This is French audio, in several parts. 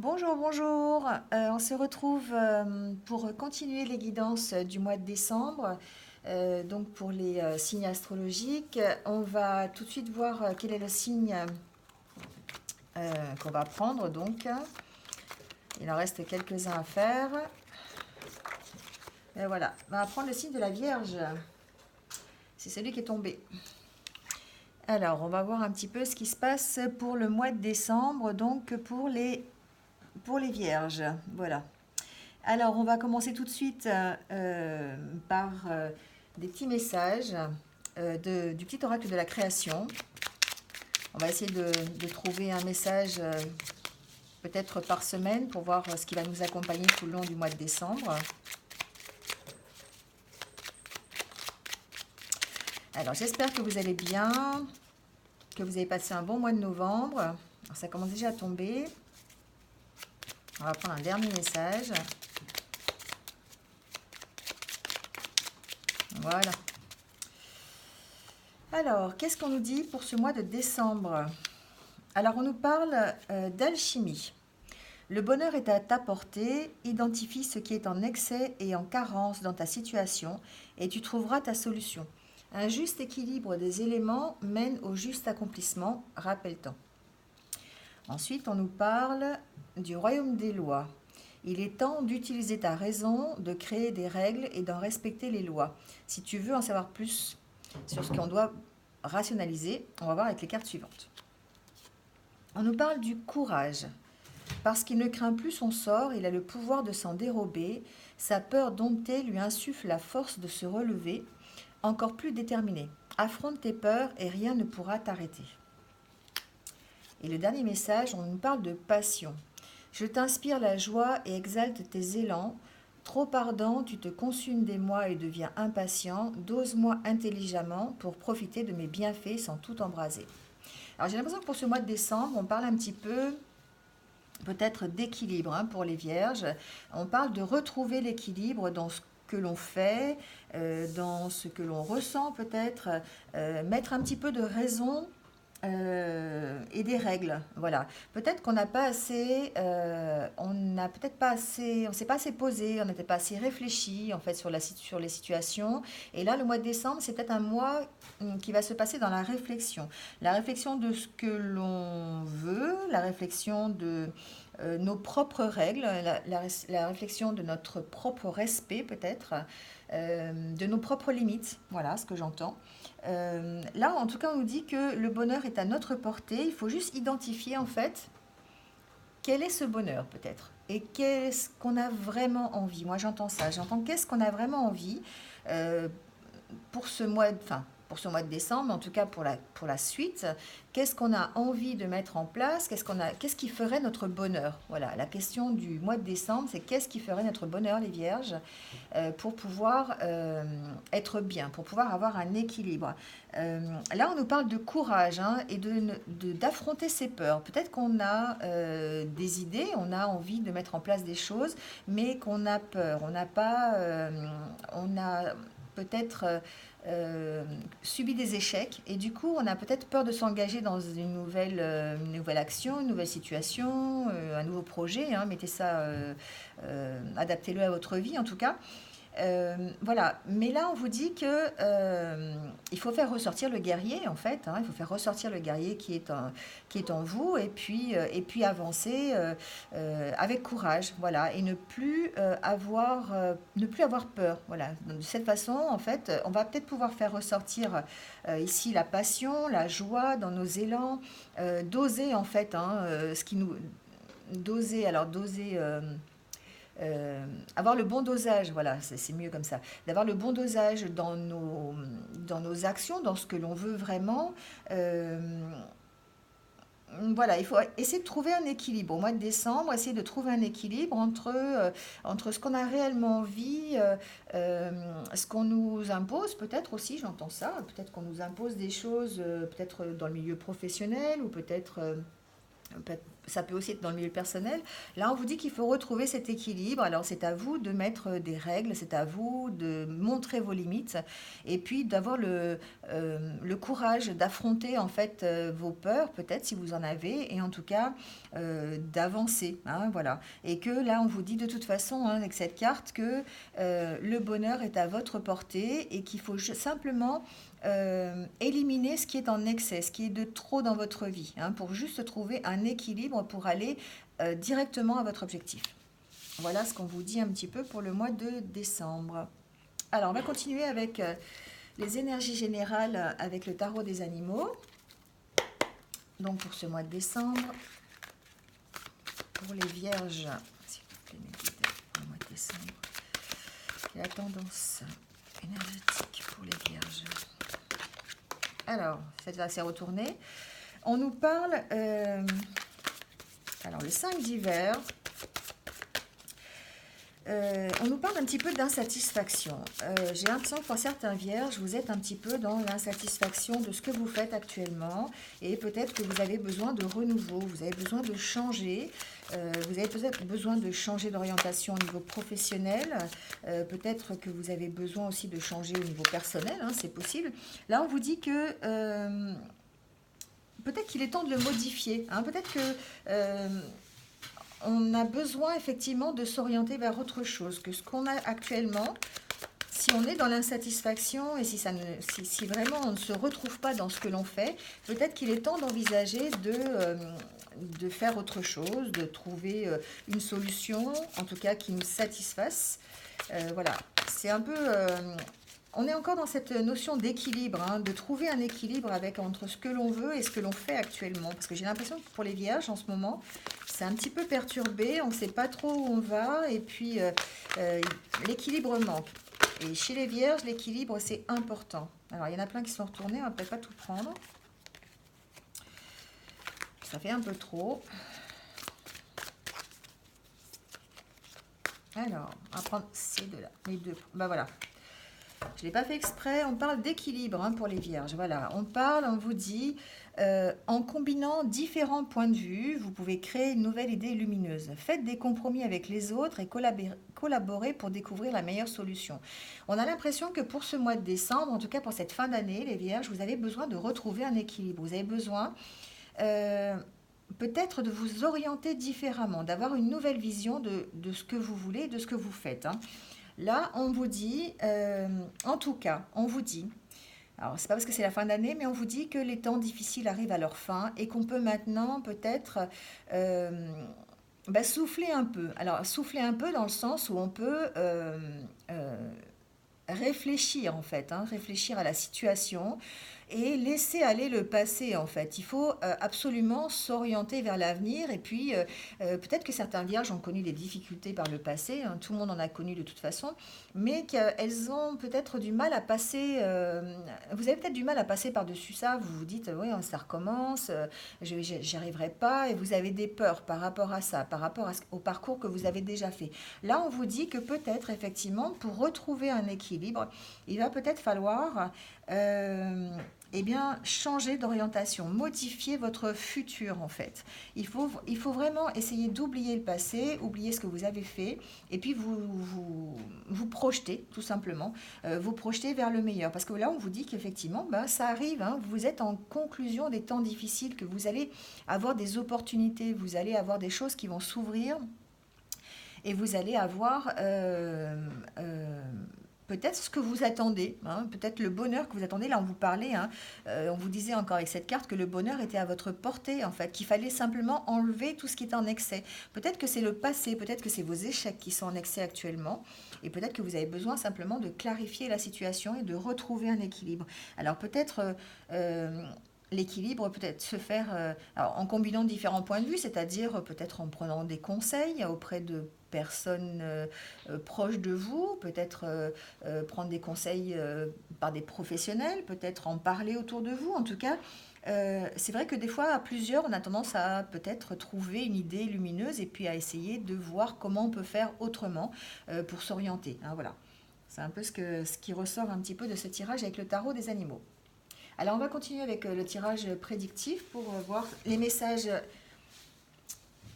Bonjour, bonjour. On se retrouve pour continuer les guidances du mois de décembre. Donc pour les signes astrologiques, on va tout de suite voir quel est le signe qu'on va prendre. Donc, il en reste quelques-uns à faire. Et voilà, on va prendre le signe de la Vierge. C'est celui qui est tombé. Alors, on va voir un petit peu ce qui se passe pour le mois de décembre, donc pour les Vierges. Voilà. Alors, on va commencer tout de suite par des petits messages du petit oracle de la création. On va essayer de trouver un message peut-être par semaine pour voir ce qui va nous accompagner tout le long du mois de décembre. Alors, j'espère que vous allez bien, que vous avez passé un bon mois de novembre. Alors, ça commence déjà à tomber. On va prendre un dernier message. Voilà. Alors, qu'est-ce qu'on nous dit pour ce mois de décembre? Alors, on nous parle d'alchimie. Le bonheur est à ta portée, identifie ce qui est en excès et en carence dans ta situation et tu trouveras ta solution. Un juste équilibre des éléments mène au juste accomplissement, rappelle-t'en. Ensuite, on nous parle du royaume des lois. Il est temps d'utiliser ta raison, de créer des règles et d'en respecter les lois. Si tu veux en savoir plus sur ce qu'on doit rationaliser, on va voir avec les cartes suivantes. On nous parle du courage. Parce qu'il ne craint plus son sort, il a le pouvoir de s'en dérober. Sa peur domptée lui insuffle la force de se relever, encore plus déterminé. Affronte tes peurs et rien ne pourra t'arrêter. Et le dernier message, on nous parle de passion. Je t'inspire la joie et exalte tes élans. Trop ardent, tu te consumes des moi et deviens impatient. Dose-moi intelligemment pour profiter de mes bienfaits sans tout embraser. Alors j'ai l'impression que pour ce mois de décembre, on parle un petit peu peut-être d'équilibre pour les vierges. On parle de retrouver l'équilibre dans ce que l'on fait, dans ce que l'on ressent peut-être, mettre un petit peu de raison et des règles. Voilà. Peut-être qu'on n'a pas assez, on n'a peut-être pas assez, on s'est pas assez posé, on n'était pas assez réfléchi en fait sur les situations. Et là, le mois de décembre, c'est peut-être un mois qui va se passer dans la réflexion de ce que l'on veut, la réflexion de nos propres règles, la réflexion de notre propre respect peut-être, de nos propres limites. Voilà ce que j'entends. Là, en tout cas, on nous dit que le bonheur est à notre portée. Il faut juste identifier, en fait, quel est ce bonheur, peut-être. Et qu'est-ce qu'on a vraiment envie. Moi, j'entends ça. J'entends qu'est-ce qu'on a vraiment envie euh, pour ce mois, pour ce mois de décembre, en tout cas pour la suite, qu'est-ce qu'on a envie de mettre en place, qu'est-ce qui ferait notre bonheur. Voilà, la question du mois de décembre, c'est qu'est-ce qui ferait notre bonheur, les vierges, pour pouvoir être bien, pour pouvoir avoir un équilibre. Là, on nous parle de courage et d'affronter ses peurs. Peut-être qu'on a des idées, on a envie de mettre en place des choses, mais qu'on a peur. On n'a pas, on a peut-être subi des échecs et du coup on a peut-être peur de s'engager dans une nouvelle action, une nouvelle situation, un nouveau projet, mettez ça, adaptez-le à votre vie en tout cas. Voilà, mais là on vous dit que il faut faire ressortir le guerrier en fait, il faut faire ressortir le guerrier qui est en vous et puis avancer avec courage, voilà, et ne plus avoir peur, voilà. De cette façon, en fait, on va peut-être pouvoir faire ressortir ici la passion, la joie dans nos élans, d'oser en fait, ce qui nous d'oser, alors d'oser avoir le bon dosage, voilà, c'est mieux comme ça, d'avoir le bon dosage dans nos actions, dans ce que l'on veut vraiment. Euh, voilà, il faut essayer de trouver un équilibre. Au mois de décembre, essayer de trouver un équilibre entre ce qu'on a réellement envie, ce qu'on nous impose, peut-être aussi, j'entends ça, peut-être qu'on nous impose des choses, peut-être dans le milieu professionnel ou peut-être ça peut aussi être dans le milieu personnel. Là, on vous dit qu'il faut retrouver cet équilibre. Alors, c'est à vous de mettre des règles, c'est à vous de montrer vos limites et puis d'avoir le courage d'affronter en fait vos peurs, peut-être si vous en avez, et en tout cas d'avancer. Hein, voilà. Et que là, on vous dit de toute façon, hein, avec cette carte, que le bonheur est à votre portée et qu'il faut simplement éliminer ce qui est en excès, ce qui est de trop dans votre vie, hein, pour juste trouver un équilibre pour aller directement à votre objectif. Voilà ce qu'on vous dit un petit peu pour le mois de décembre. Alors, on va continuer avec les énergies générales avec le tarot des animaux. Donc, pour ce mois de décembre, pour les vierges, s'il vous plaît, mes guides, pour le mois de décembre, la tendance énergétique pour les vierges. Alors, cette fois, c'est retourné. On nous parle, alors le 5 d'hiver, on nous parle un petit peu d'insatisfaction. J'ai l'impression que pour certains vierges, vous êtes un petit peu dans l'insatisfaction de ce que vous faites actuellement et peut-être que vous avez besoin de renouveau, vous avez besoin de changer, vous avez peut-être besoin de changer d'orientation au niveau professionnel, peut-être que vous avez besoin aussi de changer au niveau personnel, hein, c'est possible. Là, on vous dit que peut-être qu'il est temps de le modifier, hein, peut-être que on a besoin effectivement de s'orienter vers autre chose que ce qu'on a actuellement. Si on est dans l'insatisfaction et si vraiment on ne se retrouve pas dans ce que l'on fait, peut-être qu'il est temps d'envisager de faire autre chose, de trouver une solution, en tout cas qui nous satisfasse. Voilà, c'est un peu... on est encore dans cette notion d'équilibre, hein, de trouver un équilibre entre ce que l'on veut et ce que l'on fait actuellement. Parce que j'ai l'impression que pour les vierges, en ce moment, c'est un petit peu perturbé, on ne sait pas trop où on va, et puis l'équilibre manque. Et chez les vierges, l'équilibre, c'est important. Alors, il y en a plein qui sont retournés, on ne va peut-être pas tout prendre. Ça fait un peu trop. Alors, on va prendre ces deux-là, les deux. Ben voilà. Je ne l'ai pas fait exprès, on parle d'équilibre, hein, pour les vierges. Voilà, on vous dit, en combinant différents points de vue, vous pouvez créer une nouvelle idée lumineuse. Faites des compromis avec les autres et collaborez pour découvrir la meilleure solution. On a l'impression que pour ce mois de décembre, en tout cas pour cette fin d'année, les vierges, vous avez besoin de retrouver un équilibre. Vous avez besoin peut-être de vous orienter différemment, d'avoir une nouvelle vision de ce que vous voulez, de ce que vous faites, hein. Là, on vous dit, en tout cas, on vous dit, alors c'est pas parce que c'est la fin d'année, mais on vous dit que les temps difficiles arrivent à leur fin et qu'on peut maintenant peut-être souffler un peu. Alors, souffler un peu dans le sens où on peut réfléchir en fait, hein, réfléchir à la situation et laisser aller le passé en fait. Il faut absolument s'orienter vers l'avenir et puis peut-être que certains vierges ont connu des difficultés par le passé, hein, tout le monde en a connu de toute façon, mais qu'elles ont peut-être du mal à passer, vous avez peut-être du mal à passer par-dessus ça, vous vous dites oui ça recommence, j'y arriverai pas et vous avez des peurs par rapport à ça, par rapport au parcours que vous avez déjà fait. Là on vous dit que peut-être effectivement pour retrouver un équilibre, il va peut-être falloir changer d'orientation, modifier votre futur en fait. Il faut vraiment essayer d'oublier le passé, oublier ce que vous avez fait, et puis vous projeter tout simplement, vous projeter vers le meilleur. Parce que là, on vous dit qu'effectivement, ça arrive, hein, vous êtes en conclusion des temps difficiles, que vous allez avoir des opportunités, vous allez avoir des choses qui vont s'ouvrir, et vous allez avoir... peut-être ce que vous attendez, hein, peut-être le bonheur que vous attendez. Là, on vous parlait, hein, on vous disait encore avec cette carte que le bonheur était à votre portée, en fait, qu'il fallait simplement enlever tout ce qui est en excès. Peut-être que c'est le passé, peut-être que c'est vos échecs qui sont en excès actuellement, et peut-être que vous avez besoin simplement de clarifier la situation et de retrouver un équilibre. Alors peut-être... l'équilibre peut-être se faire alors, en combinant différents points de vue, c'est-à-dire peut-être en prenant des conseils auprès de personnes proches de vous, peut-être prendre des conseils par des professionnels, peut-être en parler autour de vous. En tout cas, c'est vrai que des fois, à plusieurs, on a tendance à peut-être trouver une idée lumineuse et puis à essayer de voir comment on peut faire autrement pour s'orienter, hein, voilà. C'est un peu ce qui ressort un petit peu de ce tirage avec le tarot des animaux. Alors, on va continuer avec le tirage prédictif pour voir les messages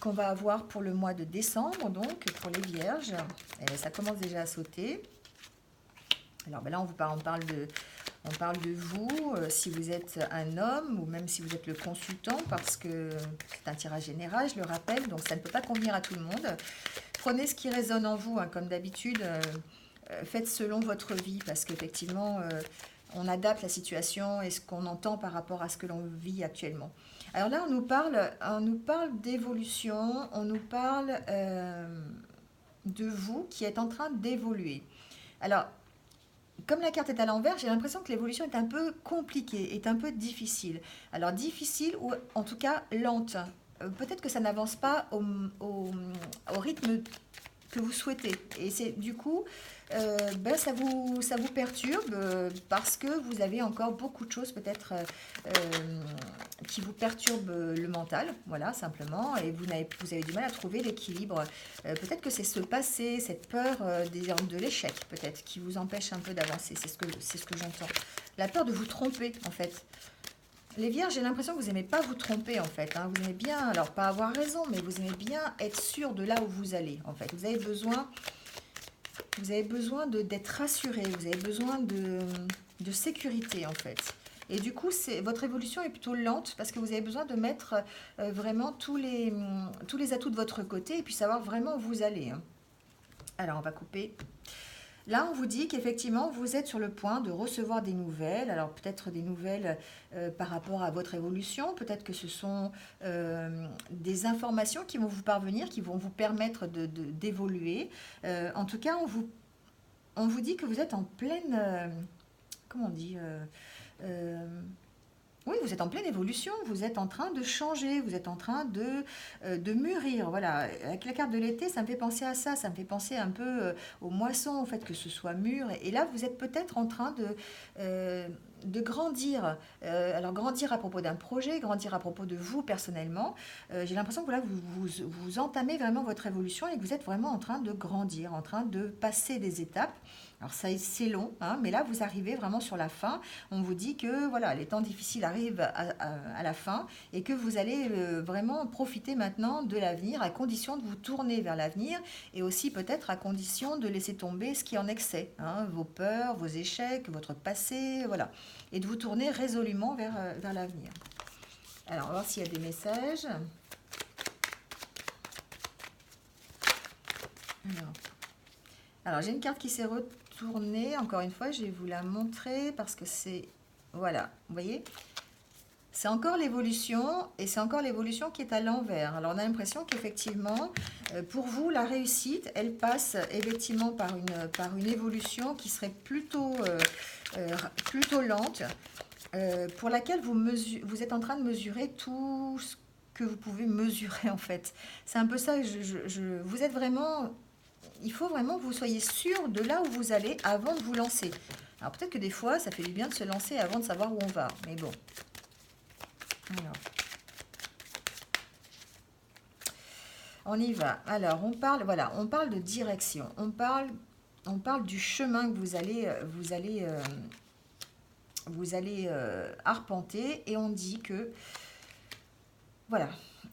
qu'on va avoir pour le mois de décembre, donc pour les vierges. Et ça commence déjà à sauter. Alors ben là, on parle de vous, si vous êtes un homme ou même si vous êtes le consultant, parce que c'est un tirage général, je le rappelle, donc ça ne peut pas convenir à tout le monde. Prenez ce qui résonne en vous, hein, comme d'habitude, faites selon votre vie, parce qu'effectivement, on adapte la situation et ce qu'on entend par rapport à ce que l'on vit actuellement. Alors là, on nous parle d'évolution, on nous parle de vous qui êtes en train d'évoluer. Alors, comme la carte est à l'envers, j'ai l'impression que l'évolution est un peu compliquée, est un peu difficile. Alors difficile ou en tout cas lente. Peut-être que ça n'avance pas au rythme que vous souhaitez. Et c'est du coup, ça vous perturbe parce que vous avez encore beaucoup de choses peut-être qui vous perturbent le mental, voilà, simplement, et vous avez du mal à trouver l'équilibre. Peut-être que c'est ce passé, cette peur de l'échec, peut-être, qui vous empêche un peu d'avancer, c'est ce que j'entends. La peur de vous tromper, en fait. Les vierges, j'ai l'impression que vous n'aimez pas vous tromper, en fait. Hein. Vous aimez bien, alors pas avoir raison, mais vous aimez bien être sûr de là où vous allez, en fait. Vous avez besoin d'être rassuré, vous avez besoin de sécurité, en fait. Et du coup, votre évolution est plutôt lente parce que vous avez besoin de mettre vraiment tous les atouts de votre côté et puis savoir vraiment où vous allez. Hein. Alors, on va couper. Là, on vous dit qu'effectivement, vous êtes sur le point de recevoir des nouvelles. Alors, peut-être des nouvelles par rapport à votre évolution. Peut-être que ce sont des informations qui vont vous parvenir, qui vont vous permettre d'évoluer. En tout cas, on vous dit que vous êtes en pleine... comment on dit oui, vous êtes en pleine évolution, vous êtes en train de changer, vous êtes en train de mûrir. Voilà, avec la carte de l'été, ça me fait penser à ça, ça me fait penser un peu aux moissons, au fait que ce soit mûr. Et là, vous êtes peut-être en train de grandir. Alors, grandir à propos d'un projet, grandir à propos de vous personnellement. J'ai l'impression que voilà, vous entamez vraiment votre évolution et que vous êtes vraiment en train de grandir, en train de passer des étapes. Alors ça, c'est long, hein, mais là, vous arrivez vraiment sur la fin. On vous dit que voilà, les temps difficiles arrivent à la fin et que vous allez vraiment profiter maintenant de l'avenir à condition de vous tourner vers l'avenir et aussi peut-être à condition de laisser tomber ce qui est en excès, hein, vos peurs, vos échecs, votre passé, voilà, et de vous tourner résolument vers l'avenir. Alors, on va voir s'il y a des messages. Alors j'ai une carte qui s'est retournée. Encore une fois, je vais vous la montrer parce que c'est... Voilà, vous voyez, c'est encore l'évolution et c'est encore l'évolution qui est à l'envers. Alors on a l'impression qu'effectivement, pour vous, la réussite, elle passe effectivement par une évolution qui serait plutôt lente, pour laquelle vous êtes en train de mesurer tout ce que vous pouvez mesurer en fait. C'est un peu ça, vous êtes vraiment... Il faut vraiment que vous soyez sûr de là où vous allez avant de vous lancer. Alors peut-être que des fois, ça fait du bien de se lancer avant de savoir où on va. Mais bon. Alors. On y va. Alors, on parle de direction. On parle du chemin que vous allez arpenter. Et on dit que, voilà,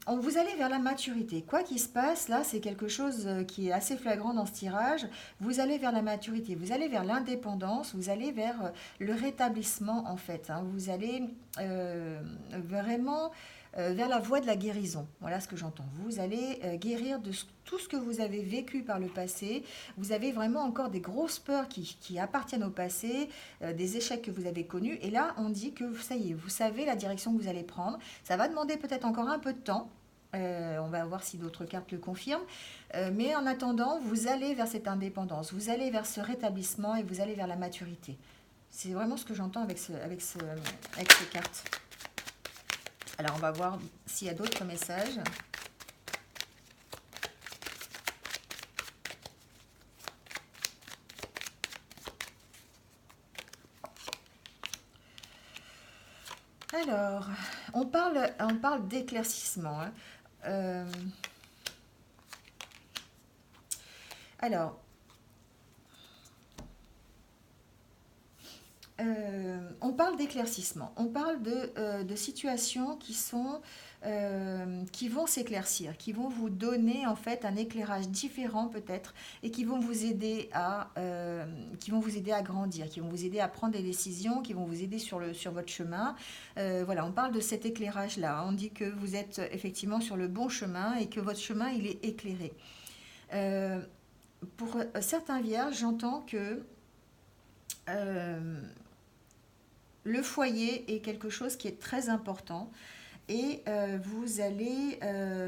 vous allez vers la maturité. Quoi qu'il se passe, là, c'est quelque chose qui est assez flagrant dans ce tirage. Vous allez vers la maturité, vous allez vers l'indépendance, vous allez vers le rétablissement, en fait. Hein. Vous allez vraiment vers la voie de la guérison. Voilà ce que j'entends. Vous allez guérir de tout ce que vous avez vécu par le passé. Vous avez vraiment encore des grosses peurs qui appartiennent au passé, des échecs que vous avez connus. Et là, on dit que ça y est, vous savez la direction que vous allez prendre. Ça va demander peut-être encore un peu de temps. On va voir si d'autres cartes le confirment. Mais en attendant, vous allez vers cette indépendance, vous allez vers ce rétablissement et vous allez vers la maturité. C'est vraiment ce que j'entends avec ces cartes. Alors, on va voir s'il y a d'autres messages. Alors, on parle d'éclaircissement. Hein. Alors, On parle d'éclaircissement, on parle de situations qui vont s'éclaircir, qui vont vous donner en fait un éclairage différent peut-être et qui vont vous aider à grandir, qui vont vous aider à prendre des décisions, qui vont vous aider sur votre chemin. Voilà, on parle de cet éclairage-là. On dit que vous êtes effectivement sur le bon chemin et que votre chemin il est éclairé. Euh, pour certains vierges, j'entends que euh, le foyer est quelque chose qui est très important et vous allez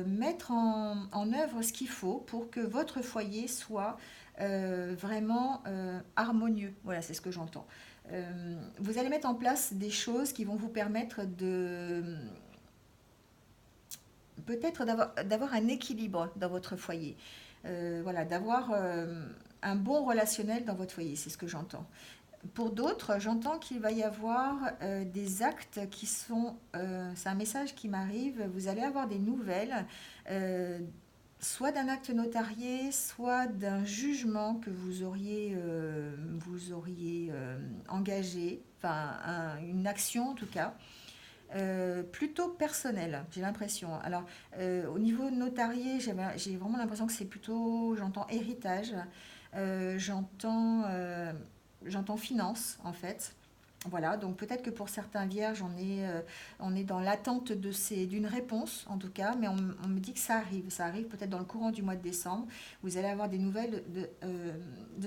mettre en œuvre ce qu'il faut pour que votre foyer soit vraiment harmonieux. Voilà, c'est ce que j'entends. Vous allez mettre en place des choses qui vont vous permettre de peut-être d'avoir un équilibre dans votre foyer. Voilà, d'avoir un bon relationnel dans votre foyer, c'est ce que j'entends. Pour d'autres, j'entends qu'il va y avoir des actes qui sont, c'est un message qui m'arrive, vous allez avoir des nouvelles, euh, soit d'un acte notarié, soit d'un jugement que vous auriez engagé, enfin une action en tout cas, plutôt personnelle, j'ai l'impression. Alors, au niveau notarié, j'ai vraiment l'impression que c'est plutôt, j'entends héritage, euh, j'entends... euh, j'entends finance en fait. Voilà, donc peut-être que pour certains vierges, on est dans l'attente d'une réponse en tout cas, mais on me dit que ça arrive peut-être dans le courant du mois de décembre. Vous allez avoir des nouvelles de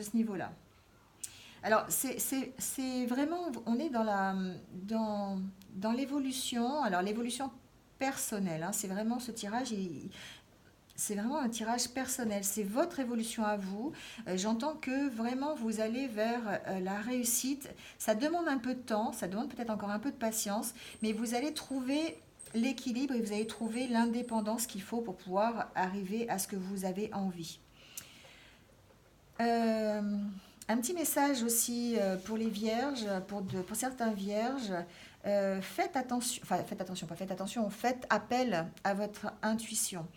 ce niveau-là. Alors c'est vraiment, on est dans l'évolution, alors l'évolution personnelle, hein, c'est vraiment ce tirage, c'est vraiment un tirage personnel, c'est votre évolution à vous. J'entends que vraiment vous allez vers la réussite. Ça demande un peu de temps, ça demande peut-être encore un peu de patience, mais vous allez trouver l'équilibre et vous allez trouver l'indépendance qu'il faut pour pouvoir arriver à ce que vous avez envie. Euh, un petit message aussi pour les vierges, pour certains vierges. Faites attention, enfin faites attention, pas faites attention, faites appel à votre intuition.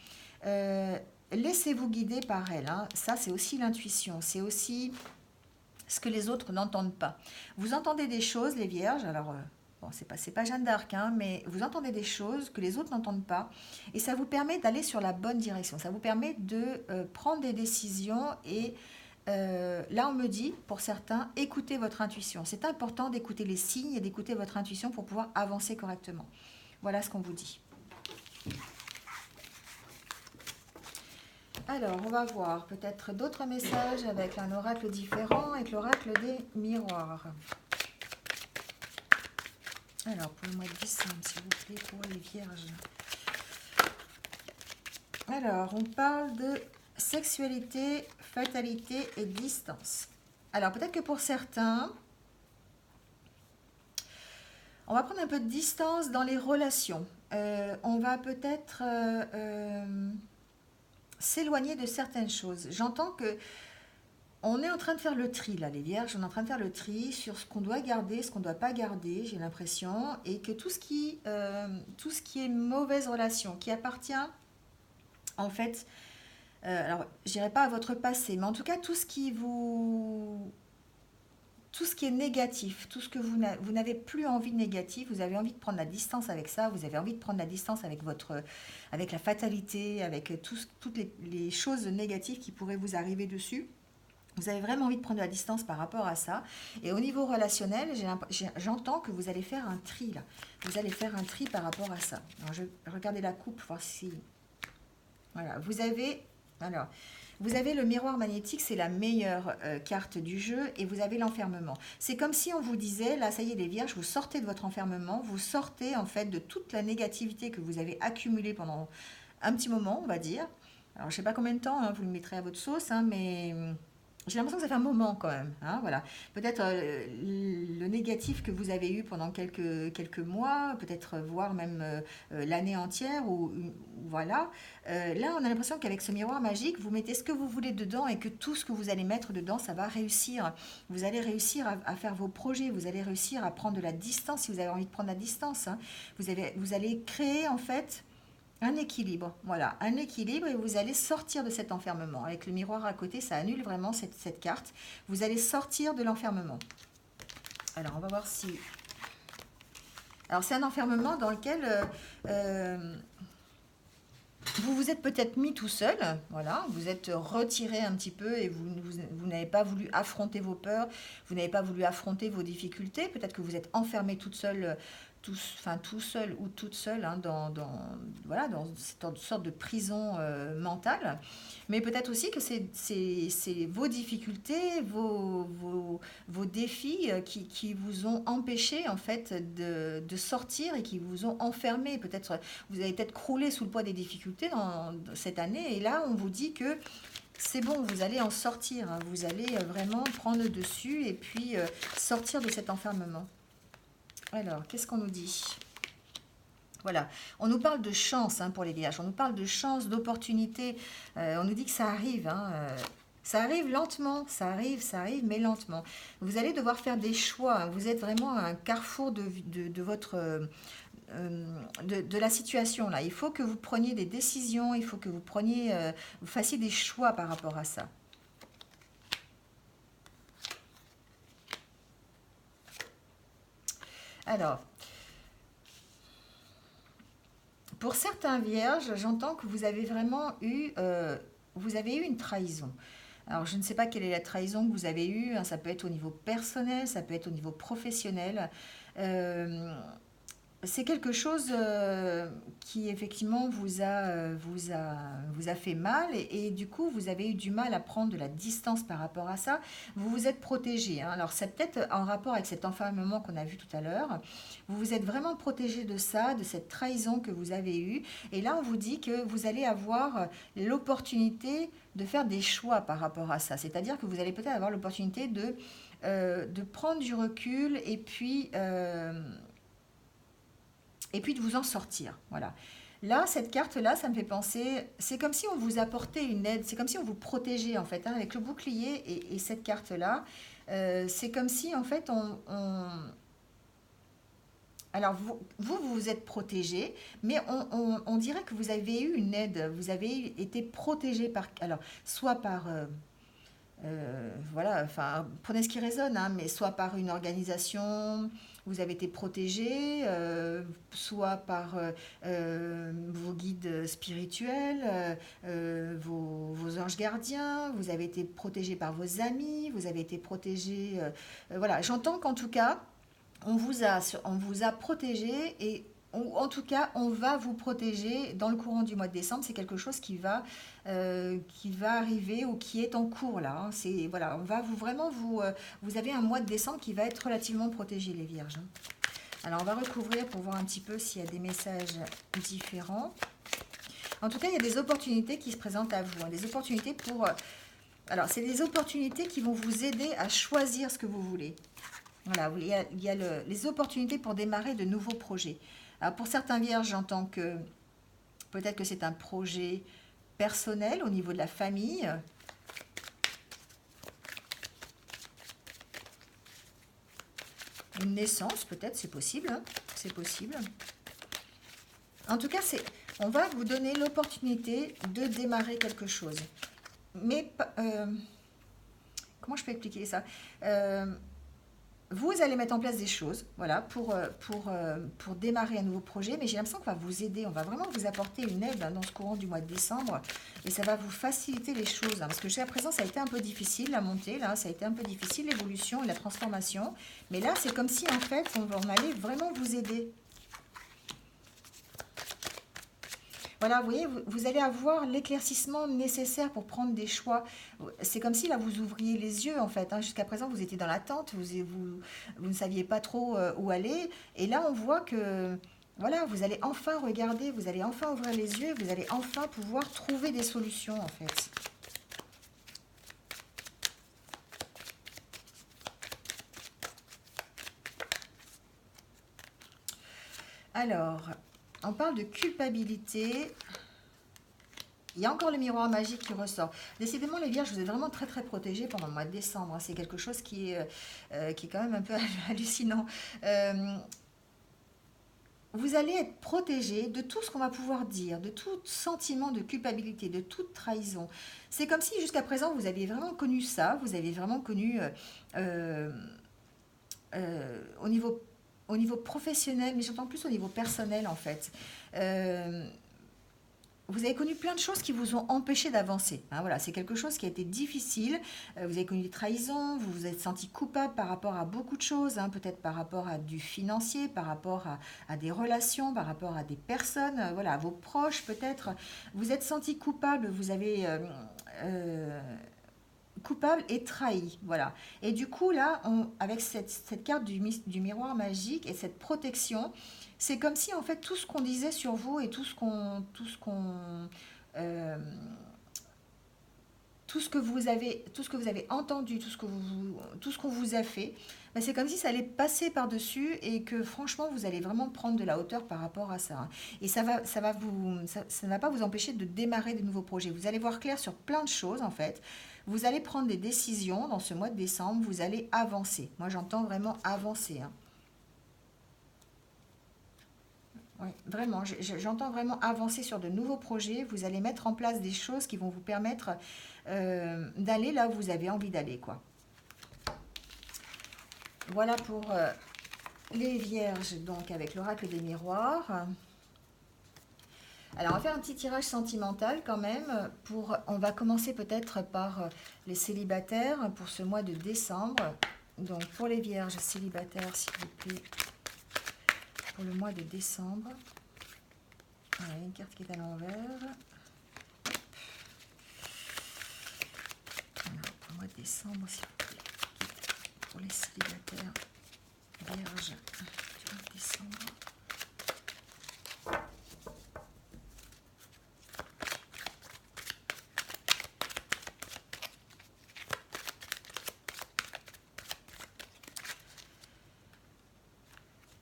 Euh, Laissez-vous guider par elle, hein. Ça, c'est aussi l'intuition. C'est aussi ce que les autres n'entendent pas. Vous entendez des choses, les vierges, alors, bon, c'est pas Jeanne d'Arc, hein, mais vous entendez des choses que les autres n'entendent pas. Et ça vous permet d'aller sur la bonne direction. Ça vous permet de prendre des décisions. Et là, on me dit, pour certains, écoutez votre intuition. C'est important d'écouter les signes et d'écouter votre intuition pour pouvoir avancer correctement. Voilà ce qu'on vous dit. Alors, on va voir peut-être d'autres messages avec un oracle différent, avec l'oracle des miroirs. Alors, pour le mois de décembre, s'il vous plaît, pour les vierges. Alors, on parle de sexualité, fatalité et distance. Alors, peut-être que pour certains, on va prendre un peu de distance dans les relations. On va peut-être s'éloigner de certaines choses. J'entends que on est en train de faire le tri, là, les vierges, on est en train de faire le tri sur ce qu'on doit garder, ce qu'on ne doit pas garder, j'ai l'impression, et que tout ce qui est mauvaise relation, qui appartient, en fait, alors, je dirais pas à votre passé, mais en tout cas, tout ce qui est négatif, tout ce que vous n'avez plus envie de négatif, vous avez envie de prendre la distance avec ça, vous avez envie de prendre la distance avec la fatalité, avec toutes les choses négatives qui pourraient vous arriver dessus. Vous avez vraiment envie de prendre de la distance par rapport à ça. Et au niveau relationnel, j'entends que vous allez faire un tri là. Vous allez faire un tri par rapport à ça. Alors, je vais regarder la coupe, voir si... Voilà, alors, vous avez le miroir magnétique, c'est la meilleure carte du jeu, et vous avez l'enfermement. C'est comme si on vous disait, là, ça y est, les vierges, vous sortez de votre enfermement, vous sortez en fait de toute la négativité que vous avez accumulée pendant un petit moment, on va dire. Alors, je ne sais pas combien de temps, hein, vous le mettrez à votre sauce, hein, mais j'ai l'impression que ça fait un moment quand même, hein, voilà. Peut-être le négatif que vous avez eu pendant quelques mois, peut-être voire même l'année entière, ou voilà. Là, on a l'impression qu'avec ce miroir magique, vous mettez ce que vous voulez dedans et que tout ce que vous allez mettre dedans, ça va réussir. Vous allez réussir à faire vos projets, vous allez réussir à prendre de la distance si vous avez envie de prendre la distance, hein. Vous allez créer en fait un équilibre, voilà, un équilibre, et vous allez sortir de cet enfermement. Avec le miroir à côté, ça annule vraiment cette carte. Vous allez sortir de l'enfermement. Alors, on va voir si... Alors, c'est un enfermement dans lequel vous vous êtes peut-être mis tout seul, voilà, vous êtes retiré un petit peu et vous n'avez pas voulu affronter vos peurs, vous n'avez pas voulu affronter vos difficultés, peut-être que vous êtes enfermé toute seule, enfin, tout seul ou toute seule hein, voilà, dans cette sorte de prison mentale, mais peut-être aussi que c'est vos difficultés, vos défis qui vous ont empêché en fait de sortir et qui vous ont enfermé, peut-être vous avez peut-être croulé sous le poids des difficultés dans cette année et là on vous dit que c'est bon, vous allez en sortir, hein, vous allez vraiment prendre le dessus et puis sortir de cet enfermement. Alors, qu'est-ce qu'on nous dit? Voilà, on nous parle de chance hein, pour les vierges, on nous parle de chance, d'opportunité, on nous dit que ça arrive, hein, ça arrive lentement, ça arrive, mais lentement. Vous allez devoir faire des choix, hein, vous êtes vraiment à un carrefour de votre... de la situation là. Il faut que vous preniez des décisions, il faut que vous preniez, vous fassiez des choix par rapport à ça. Alors, pour certains vierges, j'entends que vous avez vraiment eu, une trahison. Alors, je ne sais pas quelle est la trahison que vous avez eue, hein, ça peut être au niveau personnel, ça peut être au niveau professionnel. Euh, c'est quelque chose qui effectivement vous a fait mal et du coup vous avez eu du mal à prendre de la distance par rapport à ça. Vous vous êtes protégé, hein. Alors c'est peut-être en rapport avec cet enfermement qu'on a vu tout à l'heure. Vous vous êtes vraiment protégé de ça, de cette trahison que vous avez eue. Et là on vous dit que vous allez avoir l'opportunité de faire des choix par rapport à ça. C'est-à-dire que vous allez peut-être avoir l'opportunité de prendre du recul et puis de vous en sortir. Voilà. Là, cette carte-là, ça me fait penser, c'est comme si on vous apportait une aide, c'est comme si on vous protégeait en fait, hein, avec le bouclier et cette carte-là. C'est comme si en fait alors vous vous êtes protégé, mais on dirait que vous avez eu une aide, vous avez été protégé par, alors soit par voilà, enfin, prenez ce qui résonne, hein, mais soit par une organisation, vous avez été protégé, soit par vos guides spirituels, vos anges gardiens, vous avez été protégé par vos amis, vous avez été protégé. Voilà, j'entends qu'en tout cas, on vous a protégé et en tout cas, on va vous protéger dans le courant du mois de décembre. C'est quelque chose qui va arriver ou qui est en cours là, hein. C'est voilà, on va vous avez un mois de décembre qui va être relativement protégé les vierges, hein. Alors on va recouvrir pour voir un petit peu s'il y a des messages différents. En tout cas, il y a des opportunités qui se présentent à vous, hein, des opportunités pour. Alors, c'est des opportunités qui vont vous aider à choisir ce que vous voulez. Voilà, il y a les opportunités pour démarrer de nouveaux projets. Alors, pour certains vierges, j'entends que peut-être que c'est un projet personnel au niveau de la famille. Une naissance, peut-être, c'est possible, hein, c'est possible. En tout cas, on va vous donner l'opportunité de démarrer quelque chose. Mais comment je peux expliquer ça? Vous allez mettre en place des choses, voilà, pour démarrer un nouveau projet, mais j'ai l'impression qu'on va vous aider, on va vraiment vous apporter une aide hein, dans ce courant du mois de décembre, et ça va vous faciliter les choses, hein, parce que jusqu'à présent, ça a été un peu difficile, la montée, là, ça a été un peu difficile, l'évolution et la transformation, mais là, c'est comme si, en fait, on allait vraiment vous aider. Voilà, vous voyez, vous allez avoir l'éclaircissement nécessaire pour prendre des choix. C'est comme si là, vous ouvriez les yeux, en fait, hein. Jusqu'à présent, vous étiez dans l'attente, vous ne saviez pas trop où aller. Et là, on voit que, voilà, vous allez enfin regarder, vous allez enfin ouvrir les yeux, vous allez enfin pouvoir trouver des solutions, en fait. Alors, on parle de culpabilité. Il y a encore le miroir magique qui ressort. Décidément, les vierges, vous êtes vraiment très très protégés pendant le mois de décembre, hein. C'est quelque chose qui est quand même un peu hallucinant. Euh, vous allez être protégés de tout ce qu'on va pouvoir dire, de tout sentiment de culpabilité, de toute trahison. C'est comme si jusqu'à présent, vous aviez vraiment connu ça, vous avez vraiment connu euh, au niveau professionnel, mais j'entends plus au niveau personnel en fait. Euh, vous avez connu plein de choses qui vous ont empêché d'avancer. Hein, voilà, c'est quelque chose qui a été difficile. Vous avez connu des trahisons, vous vous êtes senti coupable par rapport à beaucoup de choses, hein, peut-être par rapport à du financier, par rapport à des relations, par rapport à des personnes, voilà, à vos proches peut-être. Vous êtes senti coupable, vous avez euh, coupable et trahi, voilà. Et du coup, là, avec cette carte du miroir magique et cette protection, c'est comme si, en fait, tout ce qu'on disait sur vous et euh, tout ce que vous avez entendu, tout ce qu'on vous a fait, ben, c'est comme si ça allait passer par-dessus et que franchement, vous allez vraiment prendre de la hauteur par rapport à ça. Hein. Et ça ne va pas vous empêcher de démarrer de nouveaux projets. Vous allez voir clair sur plein de choses en fait. Vous allez prendre des décisions dans ce mois de décembre. Vous allez avancer. Moi, j'entends vraiment avancer. Hein. Oui, vraiment, j'entends vraiment avancer sur de nouveaux projets. Vous allez mettre en place des choses qui vont vous permettre d'aller là où vous avez envie d'aller, quoi. Voilà pour les vierges, donc avec l'oracle des miroirs. Alors, on va faire un petit tirage sentimental quand même. On va commencer peut-être par les célibataires pour ce mois de décembre. Donc, pour les vierges célibataires, s'il vous plaît, pour le mois de décembre. Voilà, une carte qui est à l'envers. Alors, pour le mois de décembre, s'il vous plaît, pour les célibataires vierges du mois de décembre.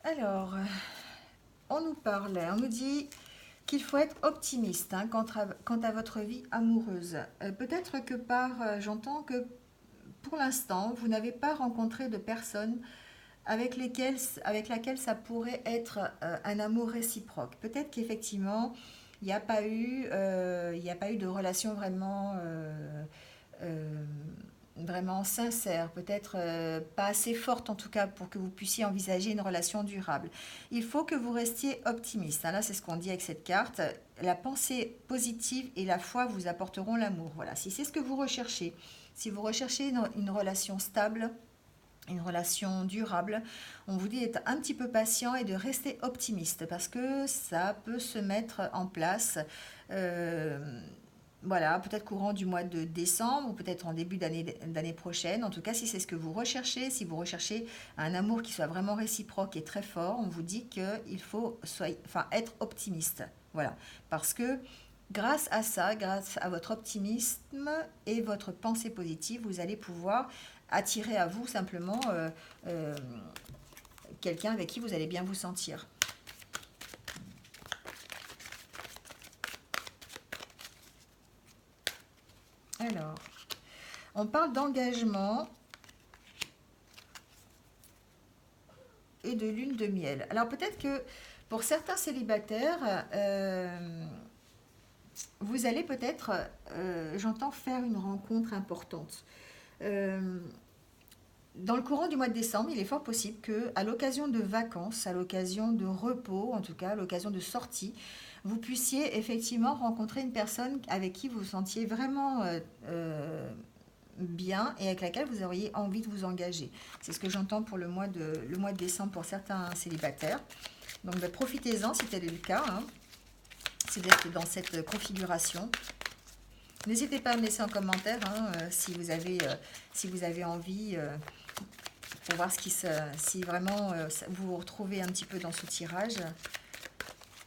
Alors, on nous parle, on nous dit qu'il faut être optimiste hein, quant à votre vie amoureuse. Peut-être que j'entends que pour l'instant, vous n'avez pas rencontré de personne avec laquelle ça pourrait être un amour réciproque. Peut-être qu'effectivement, il n'y a pas eu de relation euh, vraiment sincère, peut-être pas assez forte en tout cas pour que vous puissiez envisager une relation durable. Il faut que vous restiez optimiste. Hein, là, c'est ce qu'on dit avec cette carte. La pensée positive et la foi vous apporteront l'amour. Voilà, si c'est ce que vous recherchez, si vous recherchez une relation stable, une relation durable, on vous dit d'être un petit peu patient et de rester optimiste parce que ça peut se mettre en place. euh, voilà, peut-être courant du mois de décembre ou peut-être en début d'année prochaine. En tout cas, si c'est ce que vous recherchez, si vous recherchez un amour qui soit vraiment réciproque et très fort, on vous dit qu'il faut être optimiste. Voilà, parce que grâce à ça, grâce à votre optimisme et votre pensée positive, vous allez pouvoir attirer à vous simplement euh, quelqu'un avec qui vous allez bien vous sentir. Alors, on parle d'engagement et de lune de miel. Alors peut-être que pour certains célibataires, vous allez peut-être, j'entends, faire une rencontre importante. Euh, Dans le courant du mois de décembre, il est fort possible que, à l'occasion de vacances, à l'occasion de repos, en tout cas, à l'occasion de sorties, vous puissiez effectivement rencontrer une personne avec qui vous vous sentiez vraiment bien et avec laquelle vous auriez envie de vous engager. C'est ce que j'entends pour le mois de décembre pour certains célibataires. Donc ben, profitez-en si tel est le cas, hein, si vous êtes dans cette configuration. N'hésitez pas à me laisser en commentaire hein, si vous avez envie pour voir si vraiment vous vous retrouvez un petit peu dans ce tirage.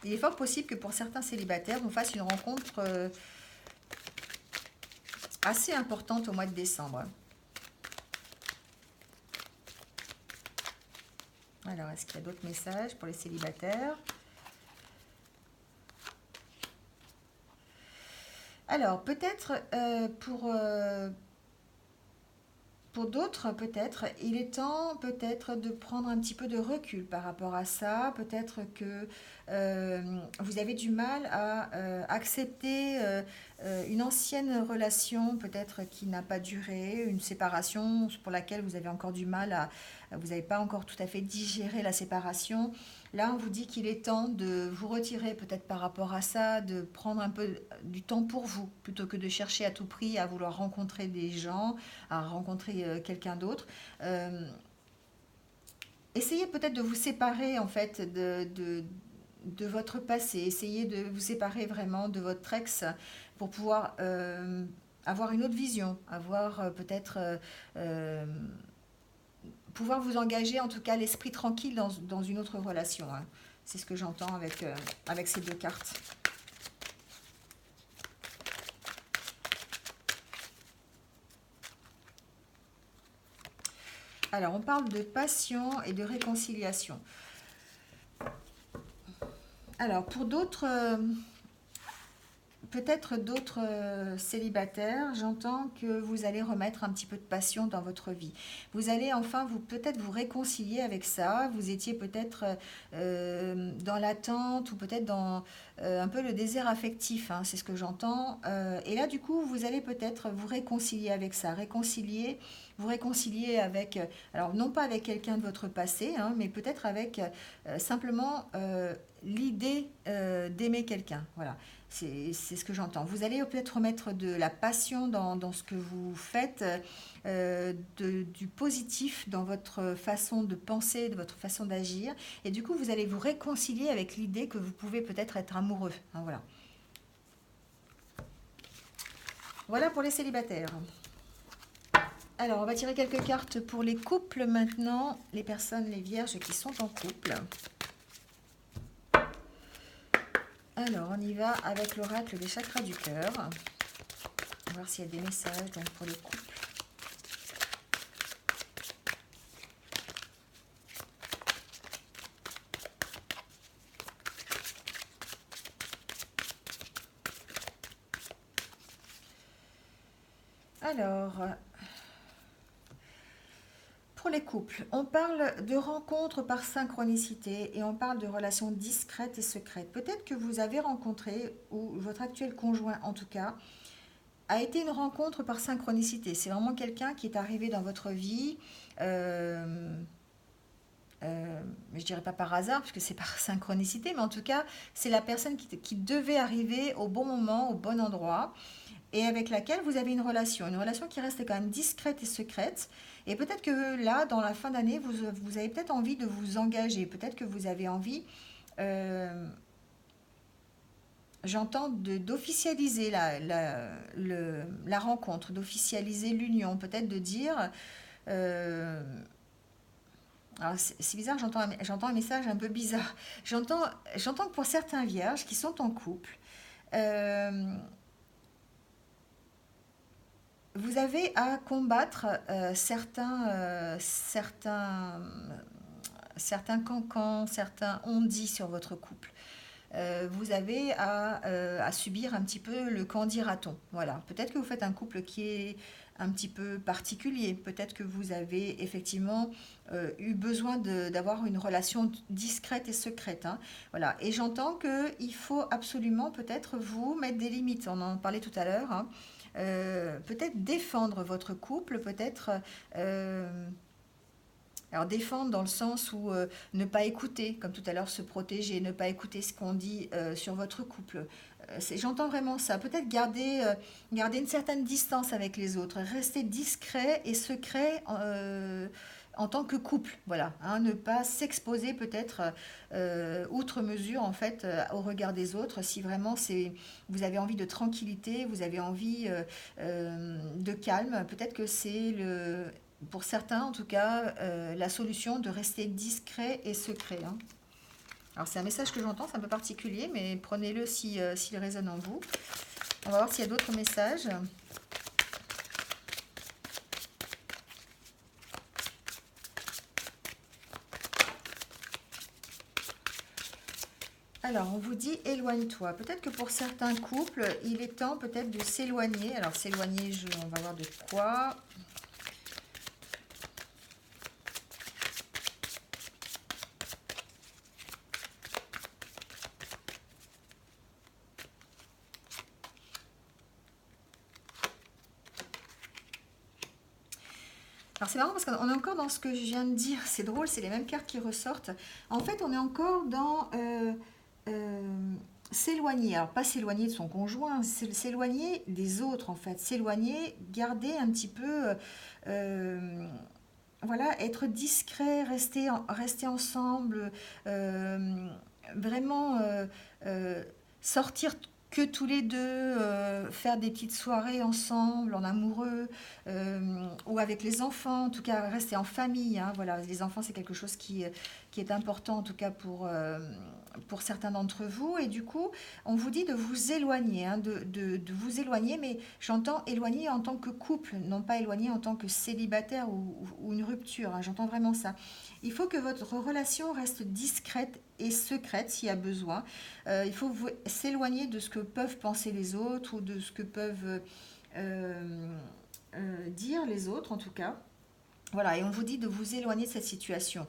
Il est fort possible que pour certains célibataires, on fasse une rencontre assez importante au mois de décembre. Alors, est-ce qu'il y a d'autres messages pour les célibataires? Alors, peut-être pour d'autres, peut-être, il est temps peut-être de prendre un petit peu de recul par rapport à ça. Peut-être que vous avez du mal à accepter une ancienne relation, peut-être qui n'a pas duré, une séparation pour laquelle vous avez encore du mal vous n'avez pas encore tout à fait digéré la séparation. Là, on vous dit qu'il est temps de vous retirer peut-être par rapport à ça, de prendre un peu du temps pour vous, plutôt que de chercher à tout prix à vouloir rencontrer des gens, à rencontrer quelqu'un d'autre. Euh, Essayez peut-être de vous séparer en fait de votre passé. Essayez de vous séparer vraiment de votre ex pour pouvoir avoir une autre vision, avoir peut-être euh, pouvoir vous engager en tout cas l'esprit tranquille dans une autre relation, hein. C'est ce que j'entends avec ces deux cartes. Alors, on parle de passion et de réconciliation. Alors, pour d'autres, peut-être d'autres célibataires, j'entends que vous allez remettre un petit peu de passion dans votre vie. Vous allez enfin peut-être vous réconcilier avec ça. Vous étiez peut-être dans l'attente ou peut-être dans un peu le désert affectif, hein, c'est ce que j'entends. Et là, du coup, vous allez peut-être vous réconcilier avec ça. Vous réconcilier avec, alors non pas avec quelqu'un de votre passé, hein, mais peut-être avec simplement l'idée d'aimer quelqu'un. Voilà. C'est ce que j'entends. Vous allez peut-être remettre de la passion dans ce que vous faites, du positif dans votre façon de penser, de votre façon d'agir. Et du coup, vous allez vous réconcilier avec l'idée que vous pouvez peut-être être amoureux, hein, voilà. Voilà pour les célibataires. Alors, on va tirer quelques cartes pour les couples maintenant. Les personnes, les vierges qui sont en couple. Alors, on y va avec l'oracle des chakras du cœur. On va voir s'il y a des messages donc, pour les couples. Alors, pour les couples, on parle de rencontres par synchronicité et on parle de relations discrètes et secrètes. Peut-être que vous avez rencontré, ou votre actuel conjoint en tout cas, a été une rencontre par synchronicité. C'est vraiment quelqu'un qui est arrivé dans votre vie, je dirais pas par hasard, puisque c'est par synchronicité, mais en tout cas, c'est la personne qui devait arriver au bon moment, au bon endroit, et avec laquelle vous avez une relation qui reste quand même discrète et secrète. Et peut-être que là, dans la fin d'année, vous avez peut-être envie de vous engager, peut-être que vous avez envie, euh, j'entends, d'officialiser la rencontre, d'officialiser l'union, peut-être de dire... euh, alors c'est bizarre, j'entends un message un peu bizarre. J'entends que pour certains vierges qui sont en couple, euh, vous avez à combattre certains cancans, certains on-dit sur votre couple. Vous avez à subir un petit peu le qu'en dira-t-on. Voilà. Peut-être que vous faites un couple qui est un petit peu particulier. Peut-être que vous avez effectivement eu besoin d'avoir une relation discrète et secrète, hein. Voilà. Et j'entends qu'il faut absolument peut-être vous mettre des limites. On en parlait tout à l'heure, hein. Peut-être défendre votre couple, peut-être alors défendre dans le sens où ne pas écouter, comme tout à l'heure se protéger, ne pas écouter ce qu'on dit sur votre couple. J'entends vraiment ça. Peut-être garder une certaine distance avec les autres, rester discret et secret en tant que couple. Voilà, hein, ne pas s'exposer peut-être outre mesure en fait au regard des autres. Si vraiment vous avez envie de tranquillité, vous avez envie de calme, peut-être que c'est pour certains, en tout cas, la solution de rester discret et secret, hein. Alors, c'est un message que j'entends, c'est un peu particulier, mais prenez-le s'il résonne en vous. On va voir s'il y a d'autres messages. Alors, on vous dit éloigne-toi. Peut-être que pour certains couples, il est temps peut-être de s'éloigner. Alors, s'éloigner, on va voir de quoi. Alors c'est marrant parce qu'on est encore dans ce que je viens de dire. C'est drôle, c'est les mêmes cartes qui ressortent. En fait, on est encore dans s'éloigner. Alors pas s'éloigner de son conjoint, s'éloigner des autres en fait. S'éloigner, garder un petit peu, voilà, être discret, rester ensemble, euh, vraiment sortir que tous les deux, faire des petites soirées ensemble, en amoureux, ou avec les enfants, en tout cas rester en famille, hein, voilà, les enfants c'est quelque chose qui est important en tout cas pour certains d'entre vous, et du coup on vous dit de vous éloigner, hein, de vous éloigner, mais j'entends éloigner en tant que couple, non pas éloigner en tant que célibataire ou une rupture, hein, j'entends vraiment ça. Il faut que votre relation reste discrète et secrète s'il y a besoin. Il faut s'éloigner de ce que peuvent penser les autres ou de ce que peuvent dire les autres en tout cas. Voilà, et on vous dit de vous éloigner de cette situation.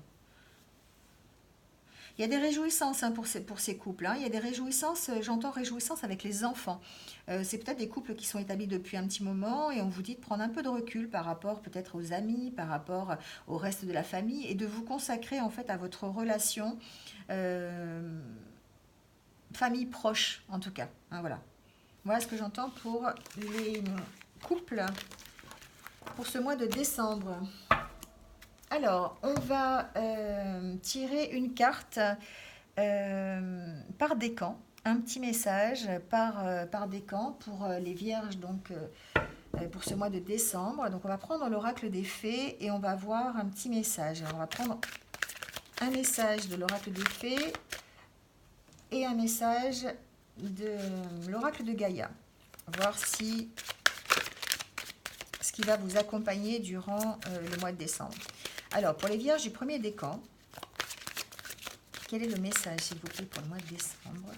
Il y a des réjouissances, hein, pour ces couples, hein. Il y a des réjouissances, j'entends réjouissances avec les enfants. C'est peut-être des couples qui sont établis depuis un petit moment et on vous dit de prendre un peu de recul par rapport peut-être aux amis, par rapport au reste de la famille et de vous consacrer en fait à votre relation euh, famille proche en tout cas, hein, voilà. Voilà ce que j'entends pour les couples pour ce mois de décembre. Alors, on va tirer une carte par décan, un petit message par décan pour les vierges, donc pour ce mois de décembre. Donc, on va prendre l'oracle des fées et on va voir un petit message. Alors, on va prendre un message de l'oracle des fées et un message de l'oracle de Gaïa. Voir si ce qui va vous accompagner durant le mois de décembre. Alors, pour les vierges du premier décan, quel est le message, s'il vous plaît, pour le mois de décembre?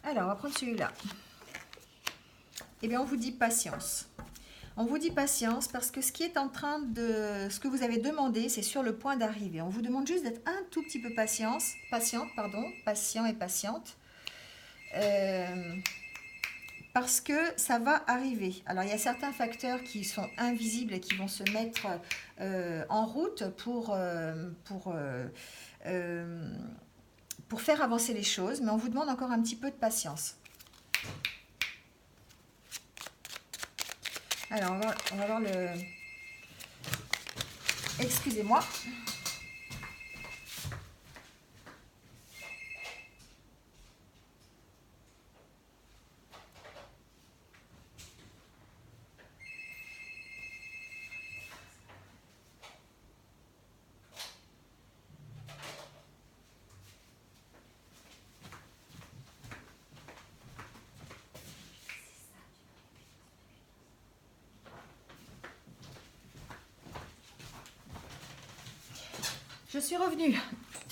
Alors, on va prendre celui-là. Eh bien, on vous dit patience. On vous dit patience parce que ce qui est en train de... Ce que vous avez demandé, c'est sur le point d'arriver. On vous demande juste d'être un tout petit peu patient et patiente. Parce que ça va arriver. Alors, il y a certains facteurs qui sont invisibles et qui vont se mettre en route pour faire avancer les choses, mais on vous demande encore un petit peu de patience. Alors, on va voir le... Excusez-moi. Je suis revenue.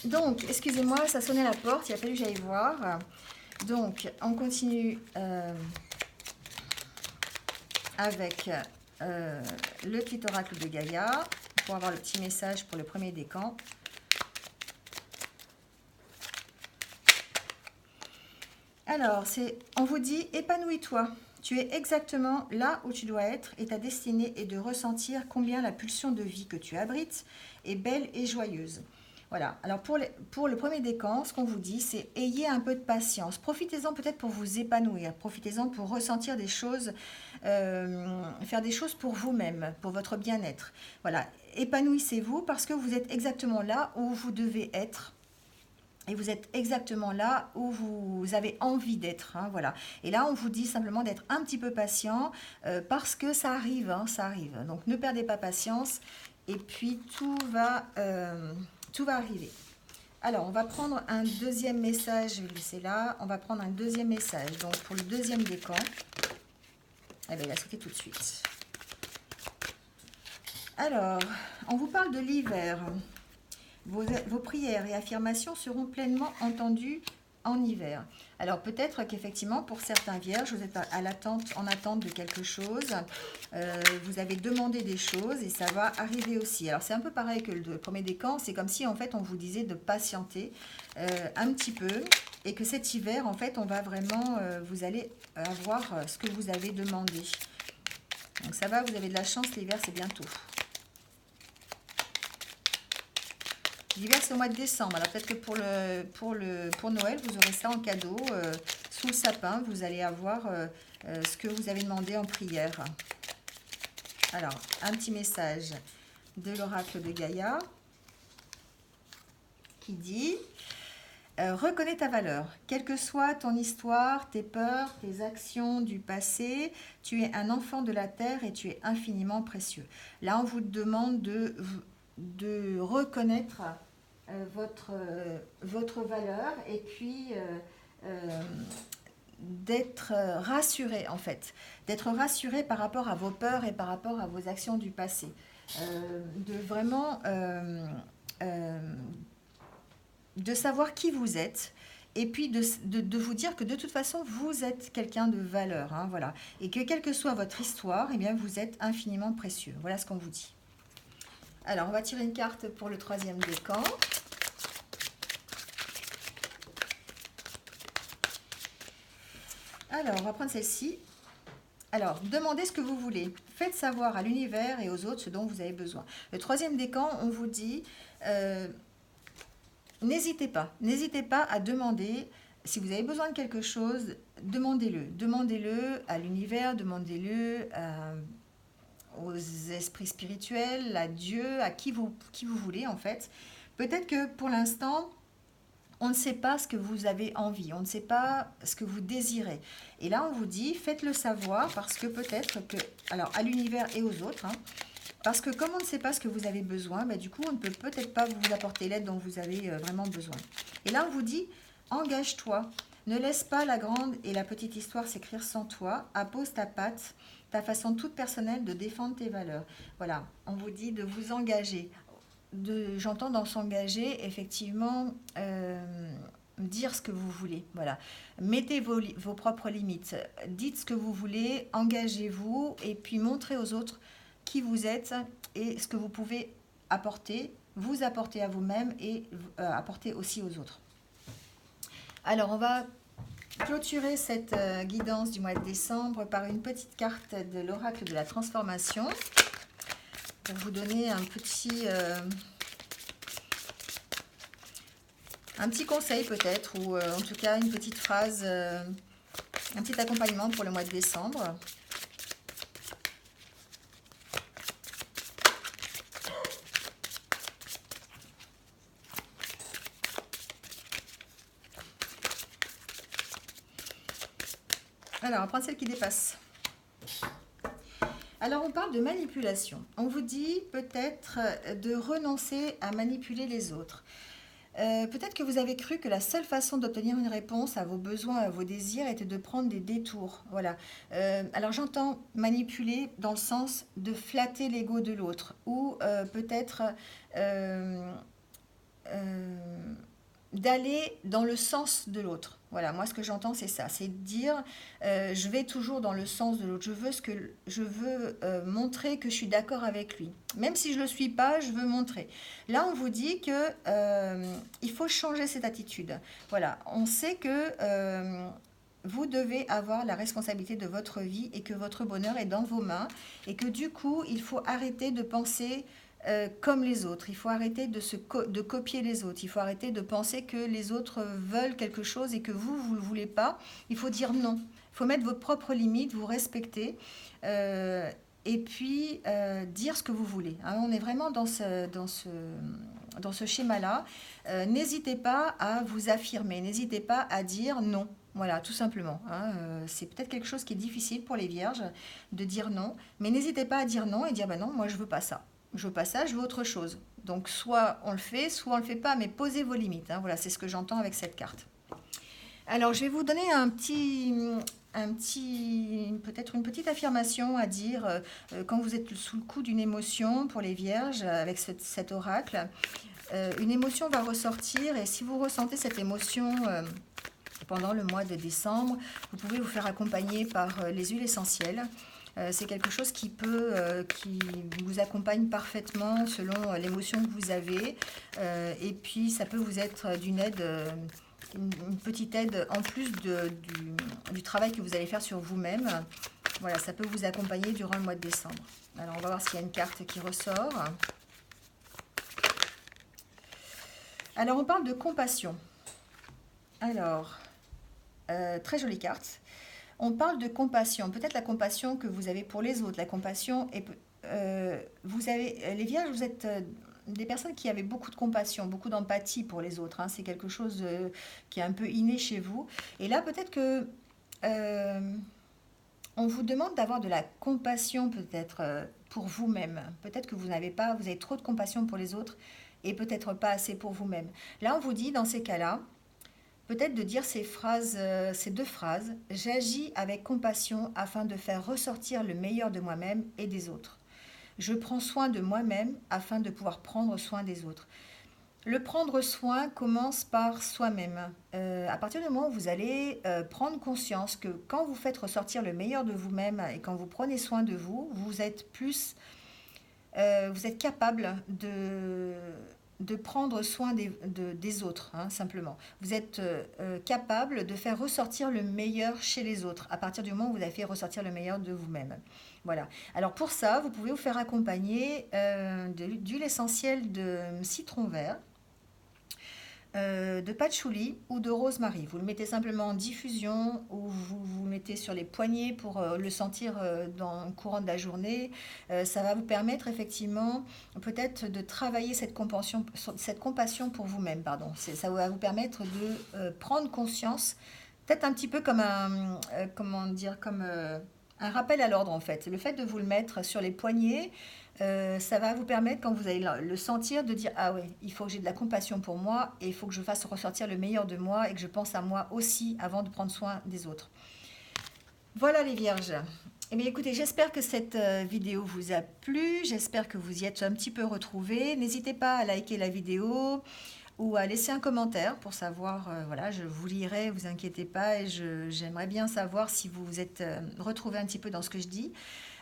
Donc, excusez-moi, ça sonnait à la porte, il a fallu que j'aille voir. Donc, on continue avec le petit oracle de Gaïa pour avoir le petit message pour le premier décan. Alors, on vous dit, épanouis-toi. Tu es exactement là où tu dois être et ta destinée est de ressentir combien la pulsion de vie que tu abrites est belle et joyeuse. Voilà, alors pour le premier décan, ce qu'on vous dit, c'est ayez un peu de patience. Profitez-en peut-être pour vous épanouir, profitez-en pour ressentir des choses, faire des choses pour vous-même, pour votre bien-être. Voilà, épanouissez-vous parce que vous êtes exactement là où vous devez être. Et vous êtes exactement là où vous avez envie d'être, hein, voilà. Et là, on vous dit simplement d'être un petit peu patient parce que ça arrive, hein, ça arrive. Donc, ne perdez pas patience et puis tout va arriver. Alors, on va prendre un deuxième message, je vais le laisser là. On va prendre un deuxième message. Donc, pour le deuxième décan, eh bien, il va sauter tout de suite. Alors, on vous parle de l'hiver. Vos prières et affirmations seront pleinement entendues en hiver. Alors peut-être qu'effectivement pour certains vierges, vous êtes en attente de quelque chose, vous avez demandé des choses et ça va arriver aussi. Alors c'est un peu pareil que le premier décan, c'est comme si en fait on vous disait de patienter un petit peu et que cet hiver en fait on va vraiment, vous allez avoir ce que vous avez demandé. Donc ça va, vous avez de la chance, l'hiver c'est bientôt. L'hiver, c'est au mois de décembre. Alors peut-être que pour Noël, vous aurez ça en cadeau. Sous le sapin, vous allez avoir ce que vous avez demandé en prière. Alors, un petit message de l'oracle de Gaïa qui dit reconnais ta valeur. Quelle que soit ton histoire, tes peurs, tes actions du passé, tu es un enfant de la terre et tu es infiniment précieux. Là, on vous demande de reconnaître votre valeur et puis d'être rassuré en fait, d'être rassuré par rapport à vos peurs et par rapport à vos actions du passé, de vraiment de savoir qui vous êtes et puis de vous dire que de toute façon vous êtes quelqu'un de valeur, hein, voilà, et que quelle que soit votre histoire, eh bien vous êtes infiniment précieux. Voilà ce qu'on vous dit. Alors on va tirer une carte pour le troisième décan. Alors, on va prendre celle-ci. Alors, demandez ce que vous voulez. Faites savoir à l'univers et aux autres ce dont vous avez besoin. Le troisième décan, on vous dit, n'hésitez pas. N'hésitez pas à demander. Si vous avez besoin de quelque chose, demandez-le. Demandez-le à l'univers, demandez-le aux esprits spirituels, à Dieu, à qui vous voulez en fait. Peut-être que pour l'instant, on ne sait pas ce que vous avez envie, on ne sait pas ce que vous désirez. Et là, on vous dit, faites-le savoir parce que peut-être que, alors à l'univers et aux autres, hein, parce que comme on ne sait pas ce que vous avez besoin, bah, du coup, on ne peut peut-être pas vous apporter l'aide dont vous avez vraiment besoin. Et là, on vous dit, engage-toi, ne laisse pas la grande et la petite histoire s'écrire sans toi, appose ta patte, ta façon toute personnelle de défendre tes valeurs. Voilà, on vous dit de vous engager. J'entends dans s'engager, effectivement, dire ce que vous voulez. Voilà. Mettez vos propres limites. Dites ce que vous voulez, engagez-vous et puis montrez aux autres qui vous êtes et ce que vous pouvez apporter, vous apporter à vous-même et apporter aussi aux autres. Alors, on va clôturer cette guidance du mois de décembre par une petite carte de l'oracle de la transformation. Pour vous donner un petit conseil peut-être, ou en tout cas une petite phrase, un petit accompagnement pour le mois de décembre. Alors, on va prendre celle qui dépasse. Alors, on parle de manipulation. On vous dit peut-être de renoncer à manipuler les autres. Peut-être que vous avez cru que la seule façon d'obtenir une réponse à vos besoins, à vos désirs, était de prendre des détours. Voilà. Alors, j'entends manipuler dans le sens de flatter l'ego de l'autre ou peut-être d'aller dans le sens de l'autre. Voilà, moi ce que j'entends c'est ça, c'est de dire je vais toujours dans le sens de l'autre, je veux montrer que je suis d'accord avec lui. Même si je ne le suis pas, je veux montrer. Là on vous dit que il faut changer cette attitude. Voilà, on sait que vous devez avoir la responsabilité de votre vie et que votre bonheur est dans vos mains et que du coup il faut arrêter de penser comme les autres. Il faut arrêter de copier les autres. Il faut arrêter de penser que les autres veulent quelque chose et que vous ne le voulez pas. Il faut dire non. Il faut mettre vos propres limites, vous respecter et puis dire ce que vous voulez. Hein, on est vraiment dans ce schéma-là. N'hésitez pas à vous affirmer. N'hésitez pas à dire non. Voilà, tout simplement. Hein. C'est peut-être quelque chose qui est difficile pour les vierges de dire non. Mais n'hésitez pas à dire non et dire non, moi je ne veux pas ça. Je veux pas ça, je veux autre chose. Donc, soit on le fait, soit on le fait pas, mais posez vos limites. Hein. Voilà, c'est ce que j'entends avec cette carte. Alors, je vais vous donner peut-être une petite affirmation à dire quand vous êtes sous le coup d'une émotion pour les vierges avec cet oracle. Une émotion va ressortir et si vous ressentez cette émotion pendant le mois de décembre. Vous pouvez vous faire accompagner par les huiles essentielles. C'est quelque chose qui vous accompagne parfaitement selon l'émotion que vous avez. Et puis, ça peut vous être d'une aide, une petite aide en plus du travail que vous allez faire sur vous-même. Voilà, ça peut vous accompagner durant le mois de décembre. Alors, on va voir s'il y a une carte qui ressort. Alors, on parle de compassion. Alors, très jolie carte. On parle de compassion, peut-être la compassion que vous avez pour les autres, la compassion, et vous avez, les vierges, vous êtes des personnes qui avaient beaucoup de compassion, beaucoup d'empathie pour les autres, hein. C'est quelque chose qui est un peu inné chez vous. Et là, peut-être que on vous demande d'avoir de la compassion peut-être pour vous-même. Peut-être que vous avez trop de compassion pour les autres et peut-être pas assez pour vous-même. Là, on vous dit dans ces cas-là, peut-être de dire ces deux phrases. J'agis avec compassion afin de faire ressortir le meilleur de moi-même et des autres. Je prends soin de moi-même afin de pouvoir prendre soin des autres. Le prendre soin commence par soi-même. À partir du moment où vous allez prendre conscience que quand vous faites ressortir le meilleur de vous-même et quand vous prenez soin de vous, vous êtes capable de prendre soin des autres, hein, simplement. Vous êtes capable de faire ressortir le meilleur chez les autres à partir du moment où vous avez fait ressortir le meilleur de vous-même. Voilà. Alors pour ça, vous pouvez vous faire accompagner d'huile essentielle de citron vert, de patchouli ou de rosemary. Vous le mettez simplement en diffusion ou vous le mettez sur les poignets pour le sentir dans le courant de la journée. Ça va vous permettre effectivement peut-être de travailler cette compassion pour vous-même. Pardon. Ça va vous permettre de prendre conscience, peut-être un petit peu comme un rappel à l'ordre en fait. Le fait de vous le mettre sur les poignets, ça va vous permettre, quand vous allez le sentir, de dire ah ouais, il faut que j'ai de la compassion pour moi et il faut que je fasse ressortir le meilleur de moi et que je pense à moi aussi avant de prendre soin des autres. Voilà les vierges. Eh bien écoutez, j'espère que cette vidéo vous a plu, j'espère que vous y êtes un petit peu retrouvés. N'hésitez pas à liker la vidéo ou à laisser un commentaire pour savoir, voilà, je vous lirai, vous inquiétez pas, et j'aimerais bien savoir si vous vous êtes retrouvés un petit peu dans ce que je dis.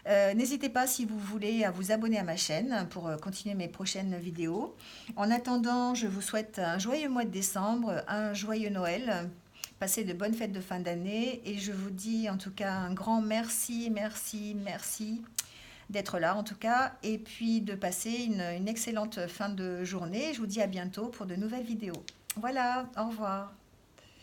N'hésitez pas, si vous voulez, à vous abonner à ma chaîne pour continuer mes prochaines vidéos. En attendant, je vous souhaite un joyeux mois de décembre, un joyeux Noël. Passez de bonnes fêtes de fin d'année et je vous dis en tout cas un grand merci, merci, merci d'être là en tout cas, et puis de passer une excellente fin de journée. Je vous dis à bientôt pour de nouvelles vidéos. Voilà, au revoir.